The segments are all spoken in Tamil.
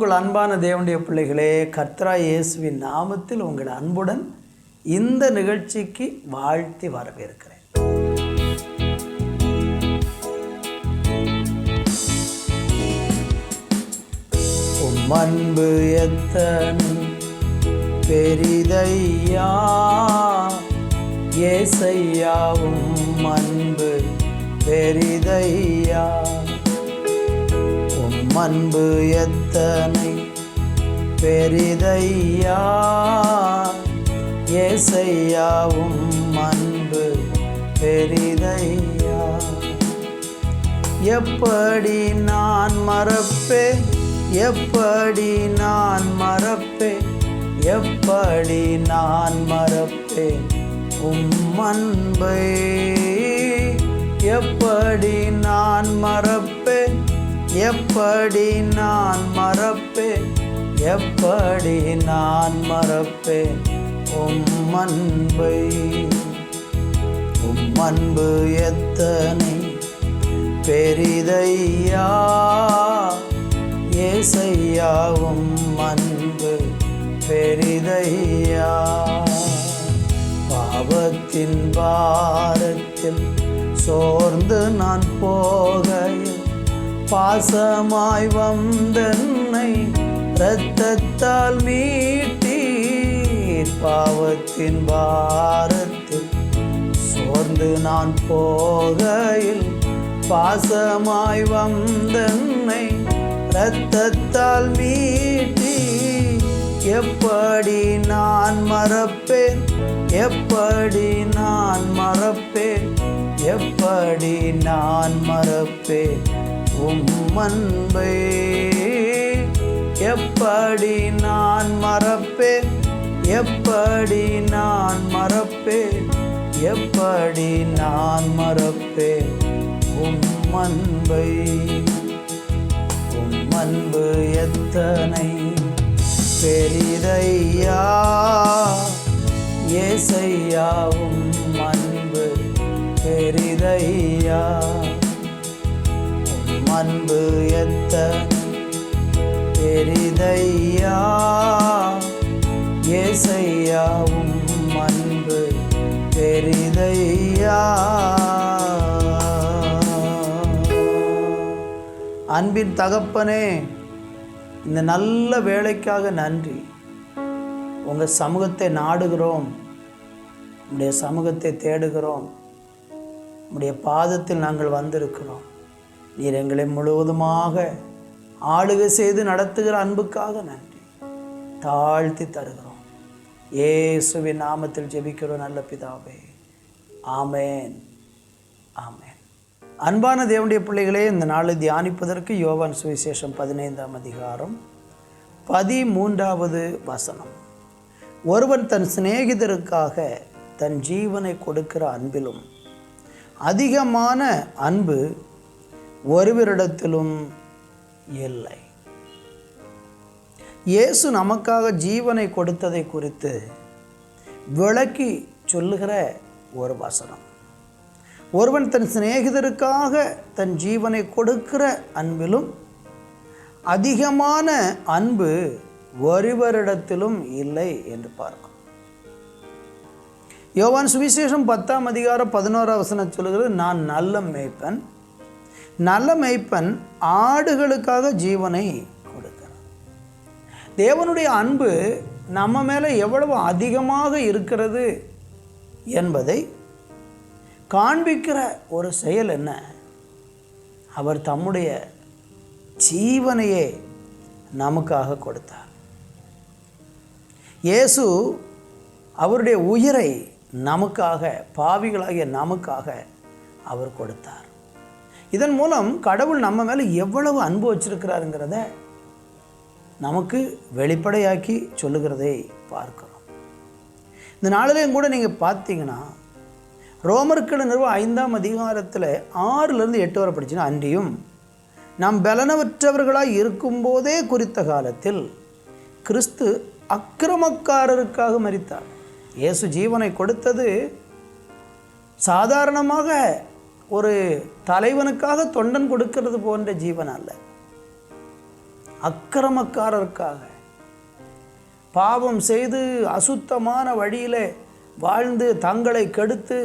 கிறிஸ்துவுக்குள் அன்பான தேவனுடைய பிள்ளைகளே, கர்த்தராகிய இயேசுவின் நாமத்தில் உங்கள் அன்புடன் இந்த நிகழ்ச்சிக்கு வாழ்த்தி வரவேற்கிறேன். உம் அன்பு எத்தனை பெரிதையா ஏசையா, உம் அன்பு பெரிதையா, உம் அன்பு எத்தனை பெரிதையா ஏசையா, உம் அன்பு பெரிதையா. எப்படி நான் மறப்பேன், எப்படி நான் மறப்பேன், எப்படி நான் மறப்பேன் உம் அன்பை, எப்படி நான் மறப்பேன், எப்படி நான் மறப்பேன், எப்படி நான் மறப்பேன் உம் அன்பை. உம் அன்பு எத்தனை பெரிதையா ஏசையா, உம் அன்பு பெரிதையா. பாவத்தின் பாரத்தில் சோர்ந்து நான் போகையில் பாசமாய் வந்தென்னை இரத்தத்தால் மீட்டீர். பாவத்தின் பாரத்தில் சோர்ந்து நான் போகையில் பாசமாய் வந்தென்னை இரத்தத்தால் மீட்டீர். எப்படி நான் மறப்பேன், எப்படி நான் மறப்பேன், எப்படி நான் மறப்பேன் உம் அன்பை, எப்படி நான் மறப்பேன், எப்படி நான் மறப்பேன், எப்படி நான் மறப்பேன் உம் அன்பை. உம் அன்பு எத்தனை பெரிதையா ஏசையா, உம் அன்பு பெரிதையா. உம் அன்பு எத்தனை பெரிதையா ஏசையா, உம் அன்பு பெரிதையா. அன்பின் தகப்பனே, இந்த நல்ல வேலைக்காக நன்றி. உங்கள் சமூகத்தை நாடுகிறோம், உடைய சமூகத்தை தேடுகிறோம், உடைய பாதத்தில் நாங்கள் வந்திருக்கிறோம். நீர் எங்களை முழுவதுமாக ஆளுகை செய்து நடத்துகிற அன்புக்காக நன்றி. தாழ்த்தி தருகிறோம். இயேசுவின் நாமத்தில் ஜெபிக்கிறோம் நல்ல பிதாவே, ஆமேன், ஆமேன். அன்பான தேவனுடைய பிள்ளைகளே, இந்த நாளை தியானிப்பதற்கு யோவான் சுவிசேஷம் 15ஆம் அதிகாரம் 13வது வசனம். ஒருவன் தன் சிநேகிதருக்காக தன் ஜீவனை கொடுக்கிற அன்பிலும் அதிகமான அன்பு ஒருவரிடத்திலும் இல்லை. இயேசு நமக்காக ஜீவனை கொடுத்ததை குறித்து விளக்கி சொல்லுகிற ஒரு வசனம். ஒருவன் தன் சிநேகிதருக்காக தன் ஜீவனை கொடுக்கிற அன்பிலும் அதிகமான அன்பு ஒருவரிடத்திலும் இல்லை என்று பார்க்கும். யோவான் சுவிசேஷம் 10ஆம் அதிகாரம் 11ஆம் வசனம் சொல்லுகிறது, நான் நல்ல மேய்ப்பன், நல்ல மேய்ப்பன் ஆடுகளுக்காக ஜீவனை கொடுக்கிறான். தேவனுடைய அன்பு நம்ம மேலே எவ்வளவு அதிகமாக இருக்கிறது என்பதை காண்பிக்கிற ஒரு செயல் என்ன? அவர் தம்முடைய ஜீவனையே நமக்காக கொடுத்தார். இயேசு அவருடைய உயிரை நமக்காக, பாவிகளாகிய நமக்காக அவர் கொடுத்தார். இதன் மூலம் கடவுள் நம்ம மேலே எவ்வளவு அன்பு வச்சிருக்கிறாருங்கிறத நமக்கு வெளிப்படையாக்கி சொல்லுகிறதை பார்க்கிறோம். இந்த நாளிலையும் கூட நீங்கள் பார்த்தீங்கன்னா, ரோமர்கள் நிறுவ 5ஆம் அதிகாரத்தில் 6லிருந்து 8 வரை படிச்சுன்னா, அன்றியும் நாம் பலனவற்றவர்களாய் இருக்கும்போதே குறித்த காலத்தில் கிறிஸ்து அக்கிரமக்காரருக்காக மரித்தார். இயேசு ஜீவனை கொடுத்தது சாதாரணமாக ஒரு தலைவனுக்காக தொண்டன் கொடுக்கிறது போன்ற ஜீவன் அல்ல. அக்கிரமக்காரருக்காக, பாவம் செய்து அசுத்தமான வழியிலே வாழ்ந்து தங்களை கெடுத்து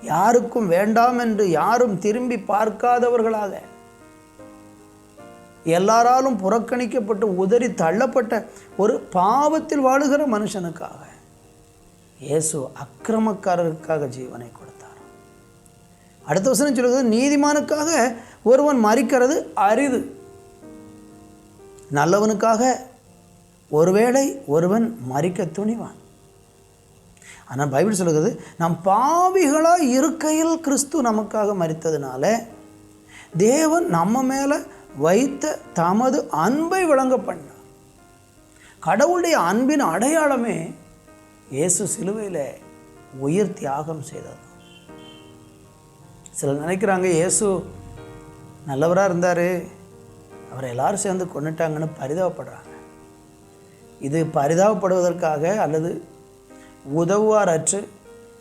யாருக்கும் வேண்டாம் என்று யாரும் திரும்பி பார்க்காதவர்களாக, எல்லாராலும் புறக்கணிக்கப்பட்டு உதறி தள்ளப்பட்ட ஒரு பாவத்தில் வாழுகிற மனுஷனுக்காக இயேசு அக்கிரமக்காரருக்காக ஜீவனை கொடுத்தார். அடுத்த வசனம் சொல்லுகிறது, நீதிமானுக்காக ஒருவன் மரிக்கிறது அரிது, நல்லவனுக்காக ஒருவேளை ஒருவன் மரிக்க துணிவான். ஆனால் பைபிள் சொல்லுகிறது, நம் பாவிகளாக இருக்கையில் கிறிஸ்து நமக்காக மரித்ததுனால தேவன் நம்ம மேலே வைத்த தமது அன்பை விளங்க பண்ணார். கடவுளுடைய அன்பின் அடையாளமே இயேசு சிலுவையில் உயிர் தியாகம் செய்தது. சிலர் நினைக்கிறாங்க இயேசு நல்லவராக இருந்தார், அவரை எல்லாரும் சேர்ந்து கொண்டுட்டாங்கன்னு பரிதாபப்படுறாங்க. இது பரிதாபப்படுவதற்காக அல்லது உதவுவாரற்று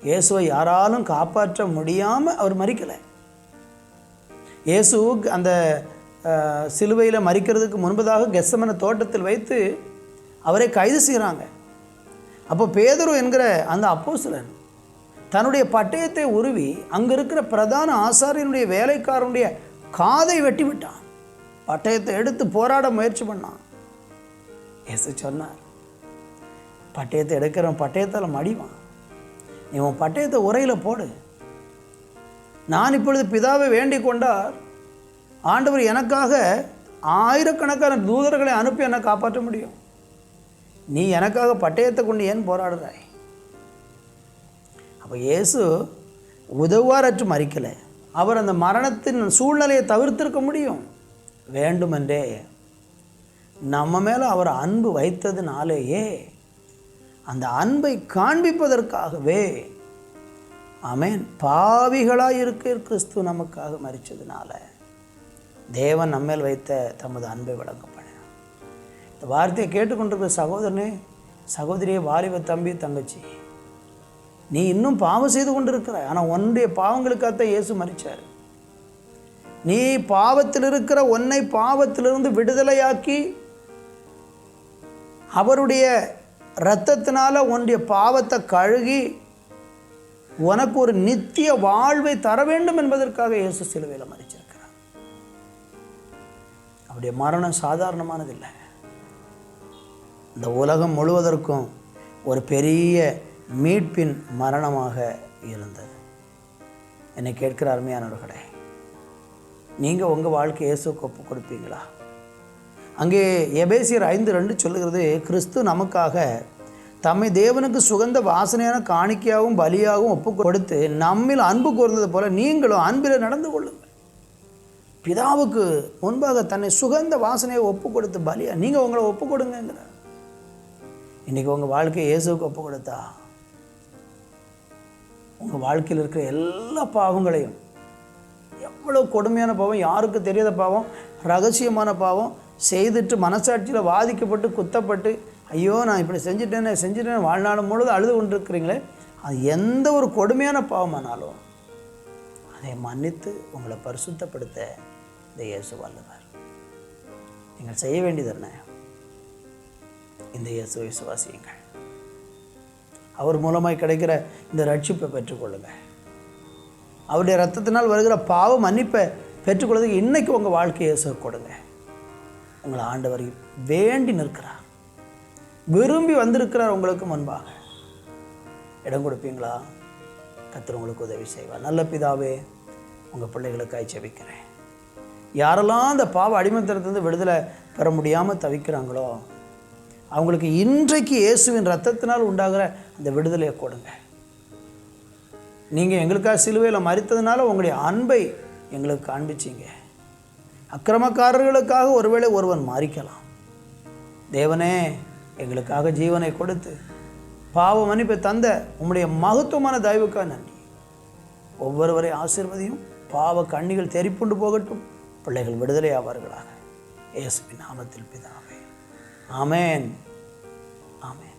இயேசுவை யாராலும் காப்பாற்ற முடியாமல் அவர் மரிக்கலை. இயேசு அந்த சிலுவையில் மரிக்கிறதுக்கு முன்பதாக கெத்செமனே தோட்டத்தில் வைத்து அவரை கைது செய்கிறாங்க. அப்போ பேதுரு என்கிற அந்த அப்போஸ்தலன் தன்னுடைய பட்டயத்தை உருவி அங்கே இருக்கிற பிரதான ஆசாரியனுடைய வேலைக்காரனுடைய காதை வெட்டி விட்டான். பட்டயத்தை எடுத்து போராட முயற்சி பண்ணான். இயேசு சொன்னார், பட்டயத்தை எடுக்கிறவன் பட்டயத்தால் மடிவான், நீ உன் பட்டயத்தை உரையில் போடு. நான் இப்பொழுது பிதாவை வேண்டிக் கொண்டார், ஆண்டவர் எனக்காக ஆயிரக்கணக்கான தூதர்களை அனுப்பி என்னை காப்பாற்ற முடியும். நீ எனக்காக பட்டயத்தை கொண்டு ஏன் போராடுறாய்? அப்போ இயேசு உதவுவாரற்று மரிக்கலை. அவர் அந்த மரணத்தின் சூழ்நிலையை தவிர்த்திருக்க முடியும். வேண்டுமென்றே நம்ம மேலே அவர் அன்பு வைத்ததுனாலேயே, அந்த அன்பை காண்பிப்பதற்காகவே, ஆமென், பாவிகளாக இருக்க கிறிஸ்து நமக்காக மரித்ததுனால தேவன் நம்மேல் வைத்த தமது அன்பை விளங்க பண்ணினார். இந்த வார்த்தையை கேட்டுக்கொண்டிருக்கிற சகோதரனே, சகோதரியே, வாலிப தம்பி, தங்கச்சி, நீ இன்னும் பாவம் செய்து கொண்டிருக்கிறாய். ஆனால் உன்னுடைய பாவங்களுக்காகத்தான் இயேசு மரித்தார். நீ பாவத்தில் இருக்கிற உன்னை பாவத்திலிருந்து விடுதலையாக்கி அவருடைய இரத்தத்தினால உன்னுடைய பாவத்தை கழுகி உனக்கு ஒரு நித்திய வாழ்வை தர வேண்டும் என்பதற்காக இயேசு சிலுவையில் மரிச்சிருக்கிறார். அவருடைய மரணம் சாதாரணமானதில்லை. இந்த உலகம் முழுவதற்கும் ஒரு பெரிய மீட்பின் மரணமாக இருந்தது. என்னை கேட்கிற அருமையானவர்களே, நீங்கள் உங்கள் வாழ்க்கை இயேசுக்கு ஒப்பு கொடுப்பீங்களா? அங்கே எபேசியர் 5:2 சொல்லுகிறது, கிறிஸ்து நமக்காக தம்மை தேவனுக்கு சுகந்த வாசனையான காணிக்கையாகவும் பலியாகவும் ஒப்பு கொடுத்து நம்மில் அன்பு கூர்ந்தது போல நீங்களும் அன்பில் நடந்து கொள்ளுங்கள். பிதாவுக்கு முன்பாக தன்னை சுகந்த வாசனையை ஒப்பு கொடுத்து பலியா நீங்கள் உங்களை ஒப்பு கொடுங்கிறார். இன்றைக்கி உங்கள் வாழ்க்கையை இயேசுக்கு ஒப்பு கொடுத்தா உங்கள் வாழ்க்கையில் இருக்கிற எல்லா பாவங்களையும், எவ்வளோ கொடுமையான பாவம், யாருக்கு தெரியாத பாவம், ரகசியமான பாவம் செய்துட்டு மனசாட்சியில் வாதிக்கப்பட்டு குத்தப்பட்டு ஐயோ நான் இப்படி செஞ்சுட்டேன்னு வாழ்நாள் முழுது அழுது கொண்டிருக்கிறீங்களே, அது எந்த ஒரு கொடுமையான பாவமானாலும் அதை மன்னித்து உங்களை பரிசுத்தப்படுத்த இந்த இயேசு வல்லவர். நீங்கள் செய்ய வேண்டியது என்ன? இந்த இயேசுவை விசுவாசியுங்கள். அவர் மூலமாய் கிடைக்கிற இந்த ரட்சிப்பை பெற்றுக்கொள்ளுங்கள். அவருடைய இரத்தத்தினால் வருகிற பாவ மன்னிப்பை பெற்றுக்கொள்வதற்கு இன்றைக்கி உங்கள் வாழ்க்கையை இயேசு கொடுங்க. உங்களை ஆண்டவர் வேண்டி நிற்கிறார், விரும்பி வந்திருக்கிறார். உங்களுக்கு முன்பாக இடம் கொடுப்பீங்களா? கர்த்தர் உங்களுக்கு உதவி செய்வார். நல்ல பிதாவே, உங்கள் பிள்ளைகளுக்காய் ஜெபிக்கிறேன். யாரெல்லாம் அந்த பாவ அடிமைத்தனத்திலிருந்து விடுதலை பெற முடியாமல் தவிக்கிறாங்களோ அவங்களுக்கு இன்றைக்கு இயேசுவின் இரத்தத்தினால் உண்டாகிற அந்த விடுதலையை கொடுங்க. நீங்கள் எங்களுக்காக சிலுவையில் மரித்ததுனால உங்களுடைய அன்பை எங்களுக்கு காண்பிச்சிங்க. அக்கிரமக்காரர்களுக்காக ஒருவேளை ஒருவன் மரிக்கலாம். தேவனே, எங்களுக்காக ஜீவனை கொடுத்து பாவ மன்னிப்பை தந்த உம்முடைய மகத்துவமான தயவுக்காக நன்றி. ஒவ்வொருவரை ஆசீர்வதியும். பாவ கண்ணிகள் தெரிப்புண்டு போகட்டும். பிள்ளைகள் விடுதலை ஆவார்களாக. இயேசுவின் நாமத்தில் பிதாவே, ஆமென், ஆமென்.